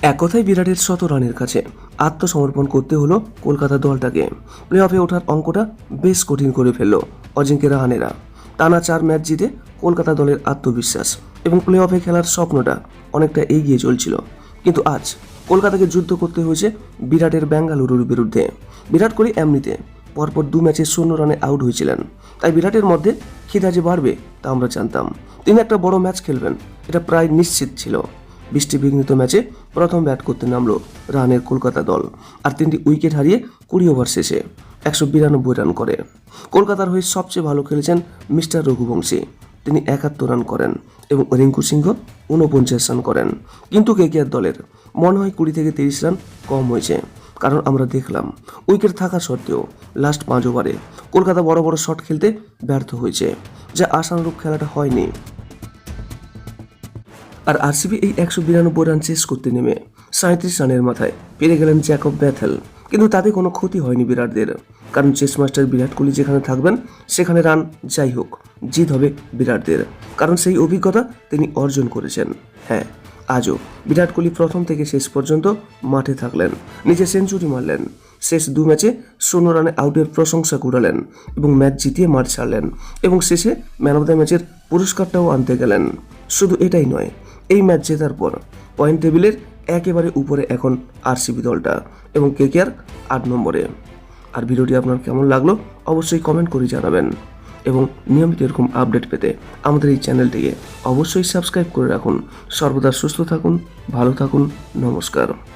এক কথায় বিরাটের ১০০ রানের কাছে আত্মসমর্পণ করতে হলো কলকাতা দলটাকে। প্লে অফে ওঠার অঙ্কটা বেশ কঠিন করে ফেলল অজিঙ্ক্য রাহানেরা। টানা ৪ ম্যাচ জিতে কলকাতা দলের আত্মবিশ্বাস এবং প্লে অফে খেলার স্বপ্নটা অনেকটা এগিয়ে চলছিল। কিন্তু আজ কলকাতাকে যুদ্ধ করতে হয়েছে বিরাটের বেঙ্গালুরুর বিরুদ্ধে। বিরাট কোহলি এমনিতে পরপর ২ ম্যাচে ০ রানে আউট হয়েছিলেন, তাই বিরাটের মধ্যে খিদা যে বাড়বে তা আমরা জানতাম। তিনি একটা বড় ম্যাচ খেলবেন এটা প্রায় নিশ্চিত ছিল। বৃষ্টিবিঘ্নিত ম্যাচে প্রথম ব্যাট করতে নামলো রানের কলকাতা দল, আর ৩টি উইকেট হারিয়ে ২০ ওভার শেষে ১৯২ রান করে। কলকাতার হয়ে সবচেয়ে ভালো খেলেছেন মিস্টার রঘুবংশী। তিনি ৭১ রান করেন এবং রিঙ্কু সিংহ ৪৯ রান করেন। কিন্তু কেকেআর দলের মনে হয় ২০ থেকে ৩০ রান কম হয়েছে, কারণ আমরা দেখলাম উইকেট থাকা সত্ত্বেও লাস্ট ৫ ওভারে কলকাতা বড় বড় শট খেলতে ব্যর্থ হয়েছে, যা আশানুরূপ খেলাটা হয়নি। আর আরসিবি এই ১৯২ রান চেস করতে নেমে ৩৭ রানের মাথায় পেরে গেলেন জ্যাকব ব্যাথেল। কিন্তু তাতে কোনো ক্ষতি হয়নি বিরাটদের, কারণ চেস মাস্টার বিরাট কোহলি যেখানে থাকবেন সেখানে রান যাই হোক জিত হবে বিরাটদের, কারণ সেই অভিজ্ঞতা তিনি অর্জন করেছেন। হ্যাঁ, আজও বিরাট কোহলি প্রথম থেকে শেষ পর্যন্ত মাঠে থাকলেন, নিজে সেঞ্চুরি মারলেন, শেষ ২ ম্যাচে ০ রানে আউটের প্রশংসা কুড়ালেন এবং ম্যাচ জিতিয়ে মাঠ ছাড়লেন এবং শেষে ম্যান অফ দ্য ম্যাচের পুরস্কারটাও আনতে গেলেন। শুধু এটাই নয়, এই ম্যাচ জেতার পর পয়েন্ট টেবিলের একেবারে উপরে এখন আরসিবি দলটা এবং কেকেআর ৮ নম্বরে। আর ভিডিওটি আপনার কেমন লাগলো অবশ্যই কমেন্ট করে জানাবেন এবং নিয়মিত এরকম আপডেট পেতে আমাদের এই চ্যানেলটিকে অবশ্যই সাবস্ক্রাইব করে রাখুন। সর্বদা সুস্থ থাকুন, ভালো থাকুন, নমস্কার।